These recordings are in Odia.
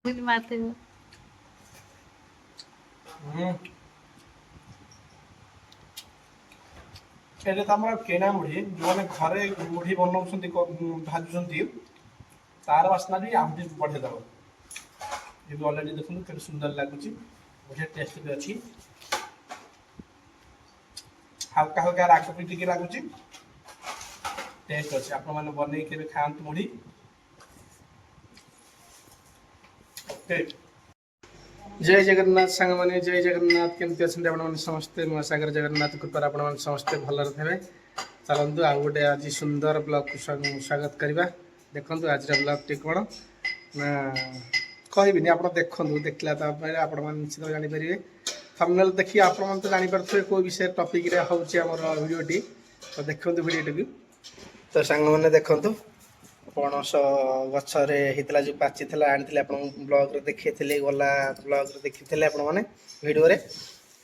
ବୁଲି ମାରିଥିବ। ଏଇଟା ତ ଆମର କିଣା ମୁଢ଼ି, ଯେଉଁମାନେ ଘରେ ମୁଢ଼ି ବନାଉଛନ୍ତି ଭାଜୁଛନ୍ତି, ତାର ବାସ୍ନା ବି ଆହୁରି ବଢ଼ିଆ ଦେବ। ଏବେ ଅଲରେଡ଼ି ଦେଖନ୍ତୁ କେତେ ସୁନ୍ଦର ଲାଗୁଛି, ବଢ଼ିଆ ଟେଷ୍ଟ ବି ଅଛି। ହାଲକା ହାଲକା ରାଗ ବି ଟିକେ ଲାଗୁଛି, ଟେଷ୍ଟ ଅଛି। ଆପଣମାନେ ବନେଇକି କେବେ ଖାଆନ୍ତୁ ମୁଢ଼ି। ଓକେ, ଜୟ ଜଗନ୍ନାଥ ସାଙ୍ଗମାନେ, ଜୟ ଜଗନ୍ନାଥ। କେମିତି ଅଛନ୍ତି ଆପଣମାନେ ସମସ୍ତେ? ମୋ ସାଗର ଜଗନ୍ନାଥ କୃପାରେ ଆପଣମାନେ ସମସ୍ତେ ଭଲରେ ଥିବେ। ଚାଲନ୍ତୁ ଆଉ ଗୋଟେ ଆଜି ସୁନ୍ଦର ବ୍ଲଗ୍କୁ ସ୍ୱାଗତ କରିବା। ଦେଖନ୍ତୁ ଆଜିର ବ୍ଲଗ୍ଟି କ'ଣ ନା, କହିବିନି, ଆପଣ ଦେଖନ୍ତୁ। ଦେଖିଲା ତାପରେ ଆପଣମାନେ ନିଶ୍ଚିତ ଜାଣିପାରିବେ। ଥମ୍ବନେଲ୍ ଦେଖି ଆପଣମାନେ ତ ଜାଣିପାରୁଥିବେ କେଉଁ ବିଷୟରେ ଟପିକ୍ରେ ହେଉଛି ଆମର ଭିଡ଼ିଓଟି। ତ ଦେଖନ୍ତୁ ଭିଡ଼ିଓଟିକୁ। ତ ସାଙ୍ଗମାନେ ଦେଖନ୍ତୁ, ପଣସ ଗଛରେ ହେଇଥିଲା, ଯେଉଁ ପାଚିଥିଲା, ଆଣିଥିଲେ ଆପଣଙ୍କୁ ବ୍ଲଗ୍ରେ ଦେଖେଇଥିଲେ, ଗଲା ବ୍ଲଗ୍ରେ ଦେଖିଥିଲେ ଆପଣମାନେ ଭିଡ଼ିଓରେ।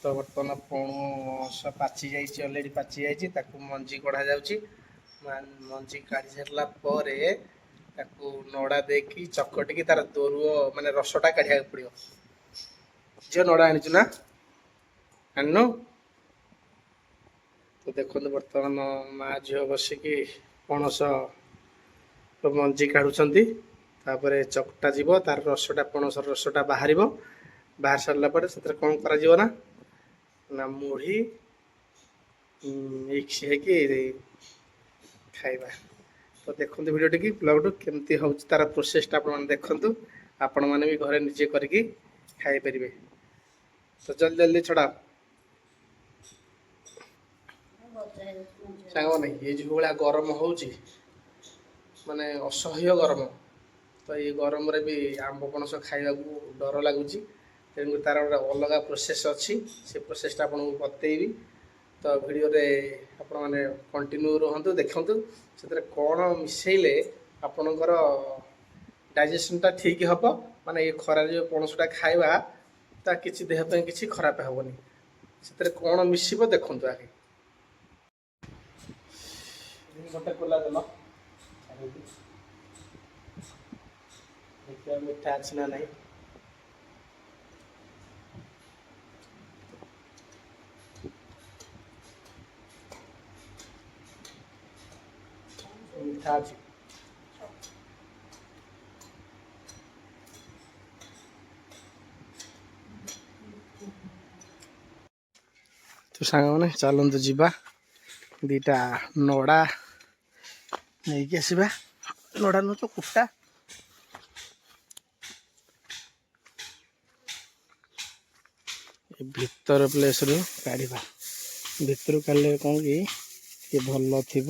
ତ ବର୍ତ୍ତମାନ ପଣସ ପାଚି ଯାଇଛି, ଅଲରେଡ଼ି ପାଚି ଯାଇଛି। ତାକୁ ମଞ୍ଜି କଢ଼ା ଯାଉଛି। ମଞ୍ଜି କାଢ଼ି ସାରିଲା ପରେ ତାକୁ ନଡ଼ା ଦେଇକି ଚକଟିକି ତାର ଦୋରୁଅ ମାନେ ରସଟା କାଢ଼ିବାକୁ ପଡ଼ିବ। ଝିଅ ନଡ଼ା ଆଣିଛୁ ନା? ଆଣିନୁ? ତ ଦେଖନ୍ତୁ ବର୍ତ୍ତମାନ ମା ଝିଅ ବସିକି ପଣସ ମଞ୍ଜି କାଢ଼ୁଛନ୍ତି। ତାପରେ ଚକଟା ଯିବ, ତାର ରସଟା, ପଣସର ରସଟା ବାହାରିବ। ବାହାରି ସାରିଲା ପରେ ସେଥିରେ କ'ଣ କରାଯିବ ନା ମୁଢ଼ି ମିକ୍ସ ହେଇକି ଖାଇବା। ତ ଦେଖନ୍ତୁ ଭିଡ଼ିଓଟିକି, ବ୍ଲଗ୍ଠୁ କେମିତି ହେଉଛି ତାର ପ୍ରୋସେସ୍ଟା ଆପଣମାନେ ଦେଖନ୍ତୁ। ଆପଣମାନେ ବି ଘରେ ନିଜେ କରିକି ଖାଇପାରିବେ। ତ ଜଲ୍ଦି ଜଲ୍ଦି ଛଡ଼ା ସାଙ୍ଗମାନେ, ଏ ଯେଉଁ ଭଳିଆ ଗରମ ହେଉଛି, ମାନେ ଅସହ୍ୟ ଗରମ। ତ ଏଇ ଗରମରେ ବି ଆମ୍ବ ପଣସ ଖାଇବାକୁ ଡର ଲାଗୁଛି। ତେଣୁକରି ତାର ଗୋଟେ ଅଲଗା ପ୍ରୋସେସ୍ ଅଛି, ସେ ପ୍ରୋସେସ୍ଟା ଆପଣଙ୍କୁ ବତେଇବି। ତ ଭିଡ଼ିଓରେ ଆପଣମାନେ କଣ୍ଟିନ୍ୟୁ ରୁହନ୍ତୁ, ଦେଖନ୍ତୁ ସେଥିରେ କ'ଣ ମିଶାଇଲେ ଆପଣଙ୍କର ଡାଇଜେସନ୍ଟା ଠିକ୍ ହେବ। ମାନେ ଏ ଖରାରେ ଯେଉଁ ପଣସଟା ଖାଇବା, ତା କିଛି ଦେହ ପାଇଁ କିଛି ଖରାପ ହେବନି। ସେଥିରେ କ'ଣ ମିଶିବ ଦେଖନ୍ତୁ ଆଗେ। ଗୋଟେ କୋଲା ଦେଲ, ଦେଖିବା ମିଠା ଅଛି ନା ନାହିଁ। ମିଠା ଅଛି। ତ ସାଙ୍ଗମାନେ ଚାଲନ୍ତୁ ଯିବା, ଦୁଇଟା ନଡ଼ା ନେଇକି ଆସିବା। ନଡ଼ା ନୁହେଁ ତ କୁଟା। ଏ ଭିତର ପ୍ଲେସ୍ରୁ କାଢ଼ିବା। ଭିତରୁ କାଢ଼ିଲେ କ'ଣ କି ଟିକେ ଭଲ ଥିବ।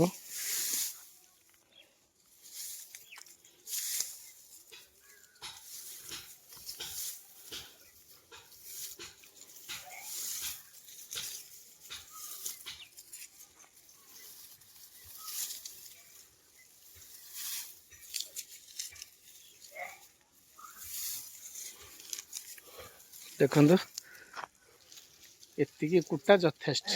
ଦେଖନ୍ତୁ ଏତିକି କୁଟା ଯଥେଷ୍ଟ।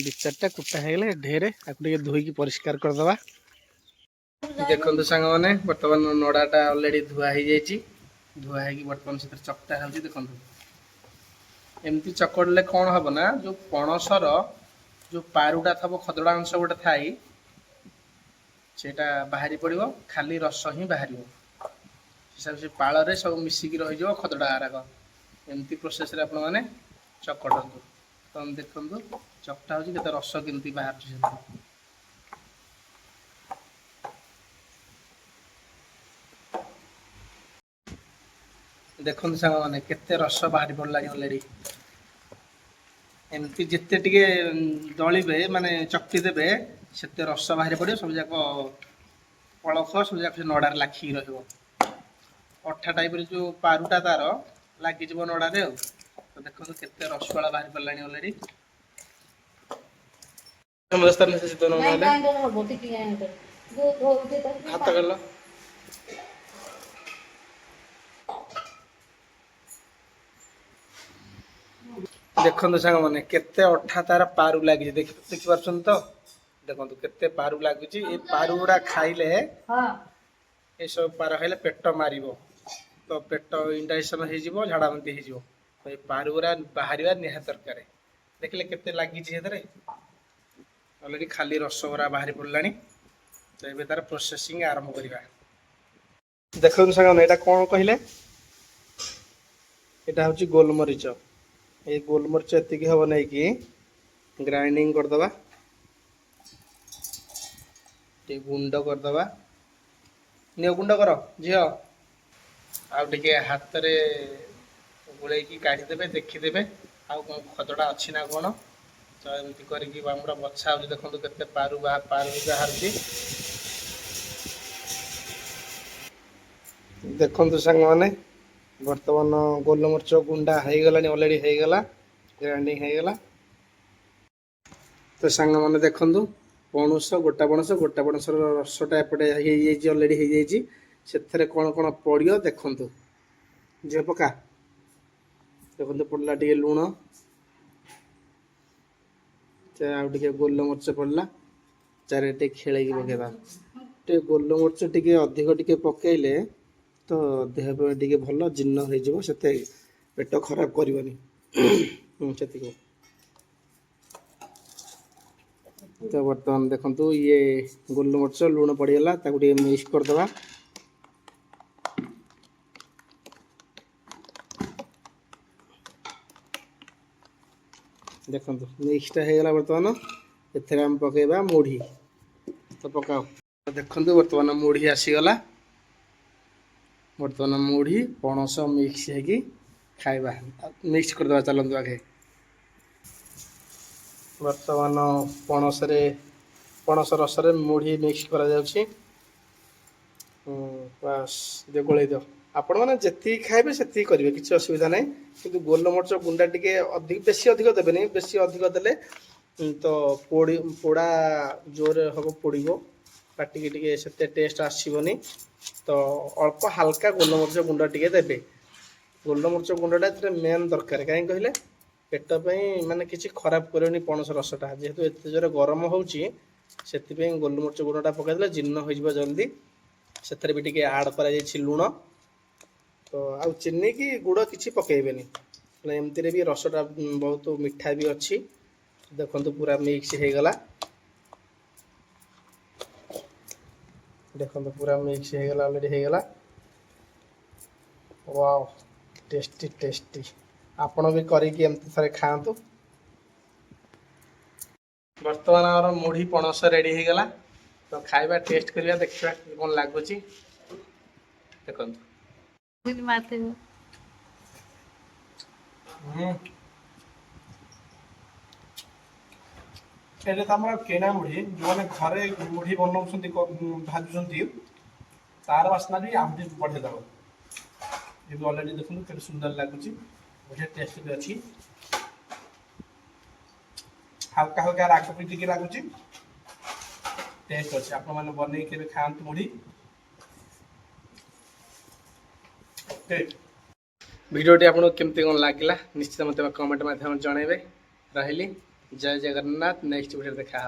ଦୁଇ ଚାରିଟା କୁଟା ହେଇଗଲେ ଢେରେ। ଆକୁ ଟିକେ ଧୋଇକି ପରିଷ୍କାର କରିଦେବା। ଦେଖନ୍ତୁ ସାଙ୍ଗମାନେ, ବର୍ତ୍ତମାନ ନଡ଼ାଟା ଅଲରେଡ଼ି ଧୁଆ ହେଇଯାଇଛି। ଧୁଆ ହେଇକି ବର୍ତ୍ତମାନ ସେଥିରେ ଚକଟା ହେଉଛି। ଦେଖନ୍ତୁ ଏମିତି ଚକଡ଼ିଲେ କ'ଣ ହେବ ନା, ଯେଉଁ ପଣସର ଯେଉଁ ପାରୁଟା ଥିବ, ଖଦଡ଼ା ଅଂଶ ଗୋଟେ ଥାଏ, ସେଇଟା ବାହାରି ପଡ଼ିବ। ଖାଲି ରସ ହିଁ ବାହାରିବ। ସେ ପାଳରେ ସବୁ ମିଶିକି ରହିଯିବ ଖଦଡ଼ା ଆରାକ। ଏମିତି ପ୍ରୋସେସ୍ରେ ଆପଣମାନେ ଚକଟନ୍ତୁ। ତ ଦେଖନ୍ତୁ ଚକଟା ହେଉଛି, କେତେ ରସ କେମିତି ବାହାରୁଛି ସେଥିରୁ। ଦେଖନ୍ତୁ ସାଙ୍ଗମାନେ କେତେ ରସ ବାହାରି ପଡ଼ିଲାଣି ଅଲରେଡ଼ି। ଏମିତି ଯେତେ ଟିକେ ଦଳିବେ, ମାନେ ଚକଟି ଦେବେ, ସେତେ ରସ ବାହାରି ପଡ଼ିବ। ସବୁଯାକ ପଳଖ ସବୁଯାକ ସେ ନଡ଼ାରେ ଲାଖିକି ରହିବ। ଅଠା ଟାଇପ୍ର ଯେଉଁ ପାରୁଟା ତାର ଲାଗିଯିବ ନଡ଼ାରେ ଆଉ। ତ ଦେଖନ୍ତୁ କେତେ ରସବାଳା ବାହାରି ପାରିଲାଣି ଅଲରେଡ଼ି। ହାତ କଲ। ଦେଖନ୍ତୁ ସାଙ୍ଗମାନେ କେତେ ଅଠା ତାର ପାରୁ ଲାଗିଛି, ଦେଖିପାରୁଛନ୍ତି ତ? ଦେଖନ୍ତୁ କେତେ ପାରୁ ଲାଗୁଛି। ଏ ପାରୁ ଗୁଡ଼ା ଖାଇଲେ, ଏସବୁ ପାରୁ ଖାଇଲେ ପେଟ ମାରିବ। तो पेट इंडाइजेशन हो झाड़ा बांति हो पारू गुरा बाहर निहाती दरकार देखिले केते लगी अलरेडी खाली रस गुरा बाहरी पड़ा तो ये तार प्रोसेसिंग आरंभ करवा देखो सागर यहाँ कौन कहले यहाँ हूँ गोलमरीच ये गोलमरीच एतिक हम नहीं कि ग्राइंडिंग करदे गुंड करदे नियो गुंड कर झील आउे हाथ में गोल काढ़ीदे देखीदे आउ कौन खदड़ा अच्छी ना कौन तो एमती करके बछा हो देखो के पारू बाहर देखु सांग मैंने बर्तमान गोलमरीच गुंडा हो गला अलरेडी हो गला ग्राइंडिंग हो गला तो सांग मैंने देखु पणस गोटा पणस रसटा एपटे अलरेडी हो जाए से कौन कौन पड़ो देखु झील पका देखो पड़ा टे लुण आगे गोलमरीच पड़ा चारे खेल पकेबा टे गोलमरीच टे अधिक टे पकईले तो देह टे भल जीर्ण हो पेट खराब करनी से तो बर्तमान देखो ये गोलमरीच लुण पड़गला मिक्स करदे देखो मिक्सटा होगा बर्तमान एथे आम पकेबा मुढ़ी तो पकाओ देखो बर्तमान मुढ़ी आसीगला बर्तमान मुढ़ी पणस मिक्स होगी खाइबा मिक्स करदे चलतु आगे बर्तमान पणस रस मुढ़ी मिक्स करा जाउछि बस दे गोले दियो आपण मैंने जी खाइबे से करेंगे किसी असुविधा ना कि गोलमरीच गुंडा टे अधिक बेसी अधिक देवे बेसी अधिक देले तो पोड़ा जोर हम पोड़ पाटिकी टे से टेस्ट आसबनी तो अल्प हाल्का गोलमरीच गुंडा टे देवे गोलमरीच गुंडाटा मेन दरकार कहीं कहले पेट माने किसी खराब करनी पणस रसटा जेहेतु एत जोर गरम होची गोलमरीच गुंडाटा पकईदे जीर्ण हो जल्दी से भी टे आड कर लुण तो आउ चीनी की गुड़ किसी पकेबेनी एमती भी रसटा बहुत मीठा भी अच्छी देखो पूरा मिक्स हो गला देखो पूरा मिक्स हो गला अलरेडी हो गला वाओ टेस्टी टेस्टी आपण भी करिकी एमती थरे खातु बर्तमान आम मुढ़ी पणस रेडी हो गला तो खाइबा टेस्ट करिया देखिबा कौन लागुची देखो किणा मुढ़ी जो मैंने घरे मुढ़ी बनाऊँ भाजुं तार बास्ना भी आम बढ़े दब ये अलरेडी देखो के सुंदर लगुच बढ़िया टेस्ट भी अच्छी हल्का हल्का राग भी टे लगुच टेस्ट अच्छे आप बन के खाते मुढ़ी भिडियोटी आपको केमती कौन लगे निश्चित मत कमेंट माध्यम जनइबे रही जय जगन्नाथ नेक्स्ट वीडियो देखा।